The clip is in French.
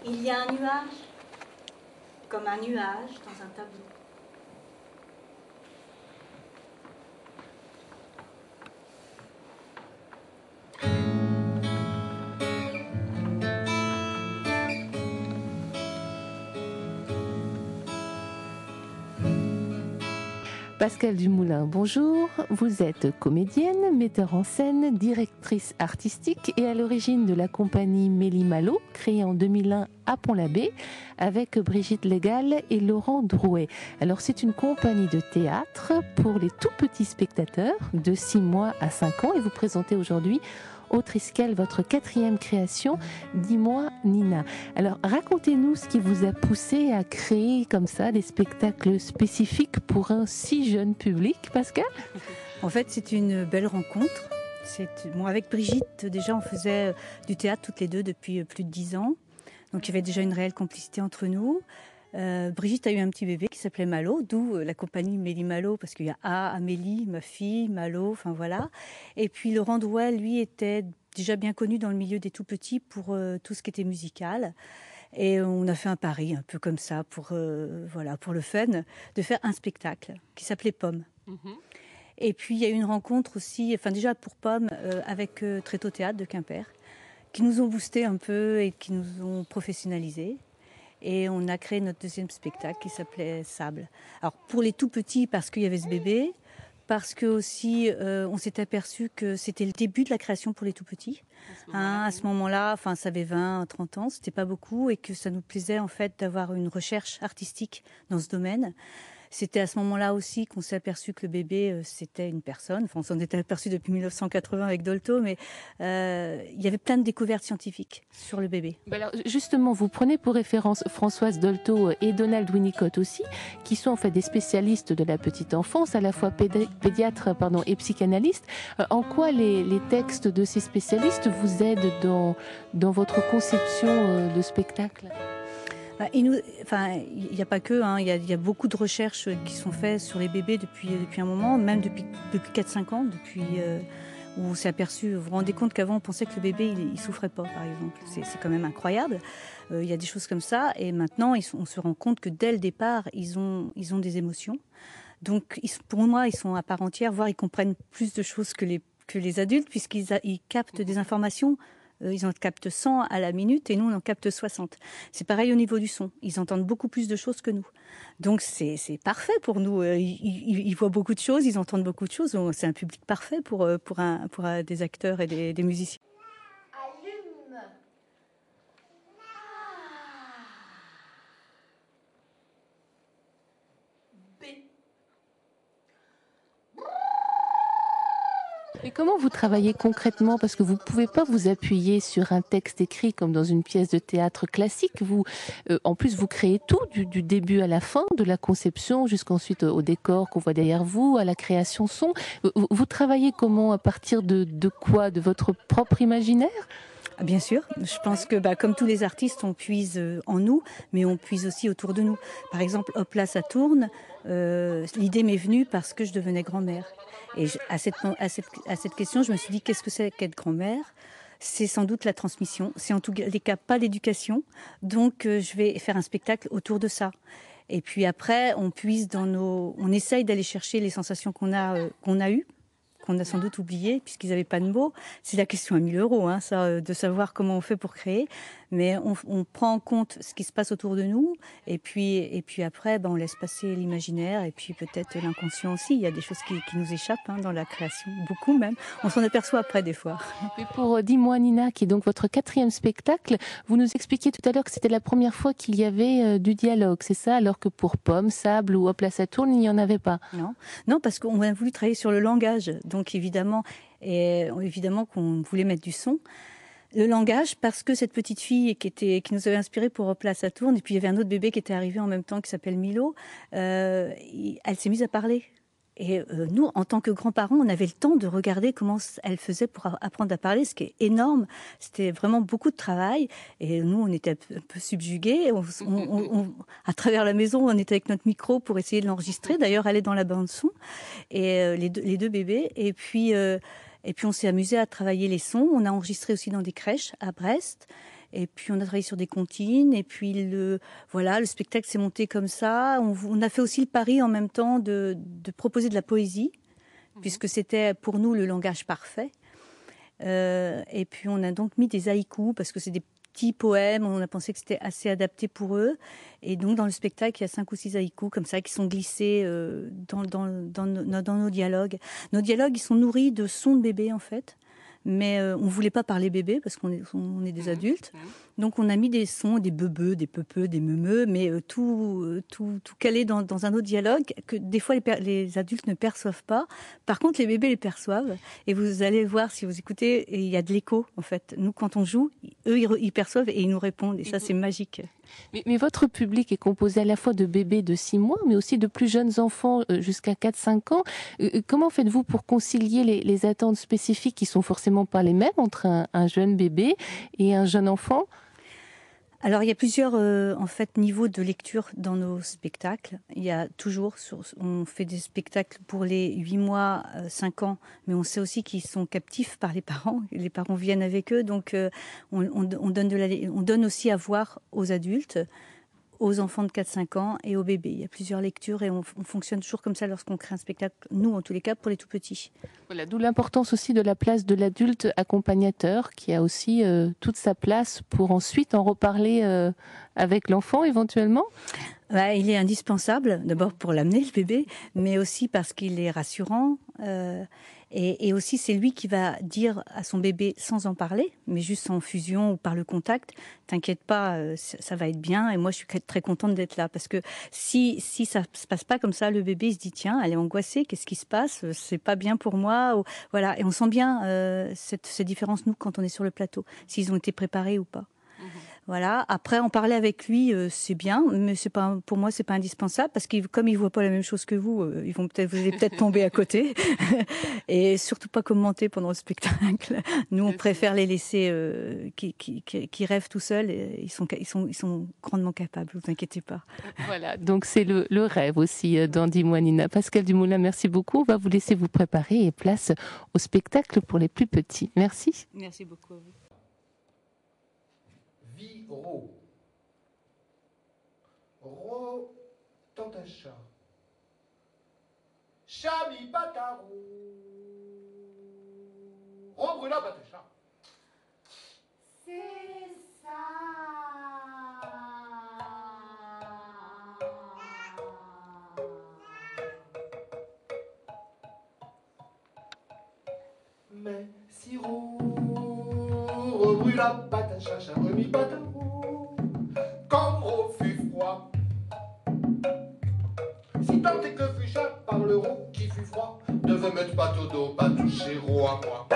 Il y a un nuage, comme un nuage dans un tableau. Pascale Dumoulin, bonjour. Vous êtes comédienne, metteur en scène, directrice artistique et à l'origine de la compagnie Méli-Malo, créée en 2001 à Pont-l'Abbé, avec Brigitte Légal et Laurent Drouet. Alors c'est une compagnie de théâtre pour les tout petits spectateurs de 6 mois à 5 ans et vous présentez aujourd'hui Autre Escale, votre 4e création, Dis-moi Nina. Alors racontez-nous ce qui vous a poussé à créer comme ça des spectacles spécifiques pour un si jeune public, Pascale ? En fait, c'est une belle rencontre. Avec Brigitte, déjà, on faisait du théâtre toutes les deux depuis plus de 10 ans. Donc il y avait déjà une réelle complicité entre nous. Brigitte a eu un petit bébé qui s'appelait Malo, d'où la compagnie Méli-Malo, parce qu'il y a Amélie, ma fille, Malo, enfin voilà. Et puis Laurent Drouet, lui, était déjà bien connu dans le milieu des tout-petits pour tout ce qui était musical. Et on a fait un pari, un peu comme ça, pour le fun, de faire un spectacle qui s'appelait Pomme. Et puis il y a eu une rencontre aussi, enfin déjà pour Pomme, avec Tréteau Théâtre de Quimper, qui nous ont boosté un peu et qui nous ont professionnalisés. Et on a créé notre 2e spectacle qui s'appelait Sable. Alors pour les tout petits, parce qu'il y avait ce bébé, parce que aussi on s'est aperçu que c'était le début de la création pour les tout petits. À ce moment-là, enfin ça avait 20, 30 ans, c'était pas beaucoup, et que ça nous plaisait en fait d'avoir une recherche artistique dans ce domaine. C'était à ce moment-là aussi qu'on s'est aperçu que le bébé, c'était une personne. Enfin, on s'en était aperçu depuis 1980 avec Dolto, mais il y avait plein de découvertes scientifiques sur le bébé. Alors justement, vous prenez pour référence Françoise Dolto et Donald Winnicott aussi, qui sont en fait des spécialistes de la petite enfance, à la fois pédiatres et psychanalystes. En quoi les textes de ces spécialistes vous aident dans votre conception de spectacle ? Il n'y a pas que, il y a beaucoup de recherches qui sont faites sur les bébés depuis un moment, même depuis 4-5 ans, où on s'est aperçu, vous vous rendez compte qu'avant on pensait que le bébé il souffrait pas, par exemple. C'est quand même incroyable. Il y a des choses comme ça, et maintenant on se rend compte que dès le départ ils ont des émotions. Donc pour moi ils sont à part entière, voire ils comprennent plus de choses que les adultes, puisqu'ils captent des informations. Ils en captent 100 à la minute et nous on en capte 60. C'est pareil au niveau du son. Ils entendent beaucoup plus de choses que nous. Donc c'est parfait pour nous. Ils voient beaucoup de choses, ils entendent beaucoup de choses. C'est un public parfait pour des acteurs et des musiciens. Allume. B. Et comment vous travaillez concrètement ? Parce que vous ne pouvez pas vous appuyer sur un texte écrit comme dans une pièce de théâtre classique. En plus, vous créez tout du début à la fin, de la conception jusqu'ensuite au décor qu'on voit derrière vous, à la création son. Vous travaillez comment ? À partir de quoi ? De votre propre imaginaire ? Bien sûr, je pense que comme tous les artistes, on puise en nous, mais on puise aussi autour de nous. Par exemple, Hop là, ça tourne. L'idée m'est venue parce que je devenais grand-mère. Et à cette question, je me suis dit, qu'est-ce que c'est qu'être grand-mère ? C'est sans doute la transmission. C'est en tous les cas pas l'éducation. Donc, je vais faire un spectacle autour de ça. Et puis après, on essaye d'aller chercher les sensations qu'on a eues, qu'on a sans doute oublié, puisqu'ils n'avaient pas de mots. C'est la question à 1 000 €, ça, de savoir comment on fait pour créer. Mais on prend en compte ce qui se passe autour de nous, et puis après, on laisse passer l'imaginaire, et puis peut-être l'inconscient aussi. Il y a des choses qui nous échappent dans la création, beaucoup même. On s'en aperçoit après, des fois. Et pour Dis-moi Nina, qui est donc votre 4e spectacle, vous nous expliquiez tout à l'heure que c'était la première fois qu'il y avait du dialogue, c'est ça ? Alors que pour Pomme, Sable ou Hop là ça tourne, il n'y en avait pas. Non, parce qu'on a voulu travailler sur le langage. Donc évidemment qu'on voulait mettre du son. Le langage, parce que cette petite fille qui nous avait inspiré pour Hop là ça tourne, et puis il y avait un autre bébé qui était arrivé en même temps qui s'appelle Milo, elle s'est mise à parler. Et nous, en tant que grands-parents, on avait le temps de regarder comment elle faisait pour apprendre à parler, ce qui est énorme. C'était vraiment beaucoup de travail. Et nous, on était un peu subjugués. À travers la maison, on était avec notre micro pour essayer de l'enregistrer. D'ailleurs, elle est dans la bande-son. Et les deux bébés. Et puis, on s'est amusé à travailler les sons. On a enregistré aussi dans des crèches à Brest. Et puis on a travaillé sur des comptines. Et puis le spectacle s'est monté comme ça. On a fait aussi le pari en même temps de proposer de la poésie, puisque c'était pour nous le langage parfait. Et puis on a donc mis des haïkus, parce que c'est des petits poèmes, on a pensé que c'était assez adapté pour eux. Et donc dans le spectacle, il y a 5 ou 6 haïkus comme ça qui sont glissés dans nos dialogues. Nos dialogues, ils sont nourris de sons de bébés en fait. Mais on voulait pas parler bébé parce qu'on est des adultes. Donc on a mis des sons, des beubeux, des peupeux, des meumeux, mais tout calé dans un autre dialogue que des fois les adultes ne perçoivent pas. Par contre, les bébés les perçoivent. Et vous allez voir si vous écoutez, et il y a de l'écho en fait. Nous, quand on joue, eux ils perçoivent et ils nous répondent. Et ça, c'est magique. Mais votre public est composé à la fois de bébés de 6 mois, mais aussi de plus jeunes enfants jusqu'à 4-5 ans. Comment faites-vous pour concilier les attentes spécifiques qui sont forcément pas les mêmes entre un jeune bébé et un jeune enfant ? Alors, il y a plusieurs en fait niveaux de lecture dans nos spectacles. Il y a toujours, on fait des spectacles pour les 8 mois, 5 ans, mais on sait aussi qu'ils sont captifs par les parents. Les parents viennent avec eux, donc on donne aussi à voir aux adultes, aux enfants de 4-5 ans et aux bébés. Il y a plusieurs lectures et on fonctionne toujours comme ça lorsqu'on crée un spectacle, nous en tous les cas, pour les tout petits. Voilà, d'où l'importance aussi de la place de l'adulte accompagnateur qui a aussi toute sa place pour ensuite en reparler avec l'enfant éventuellement. Il est indispensable, d'abord pour l'amener, le bébé, mais aussi parce qu'il est rassurant. Et aussi, c'est lui qui va dire à son bébé, sans en parler, mais juste en fusion ou par le contact, t'inquiète pas, ça va être bien. Et moi, je suis très contente d'être là. Parce que si ça se passe pas comme ça, le bébé il se dit, tiens, elle est angoissée, qu'est-ce qui se passe? C'est pas bien pour moi. Voilà. Et on sent bien cette différence, nous, quand on est sur le plateau, s'ils ont été préparés ou pas. Voilà. Après, en parler avec lui, c'est bien, mais pour moi, c'est pas indispensable parce que comme ils voient pas la même chose que vous, vous allez peut-être tomber à côté et surtout pas commenter pendant le spectacle. Nous, on préfère les laisser qui rêvent tout seuls. Ils sont grandement capables. Vous inquiétez pas. Voilà. Donc c'est le rêve aussi d'Andy Moinina. Pascal Dumoulin, merci beaucoup. On va vous laisser vous préparer et place au spectacle pour les plus petits. Merci. Merci beaucoup à vous. Ro. Ro, tantacha. Chami pataro. Ro, brûla patacha. C'est ça. Mais si Ro, brûla patacha, charemi pataro. Comme Ro fut froid. Si tant est que fut chat par le Ro qui fut froid, ne veut mettre pas tout dos, pas toucher Ro à moi.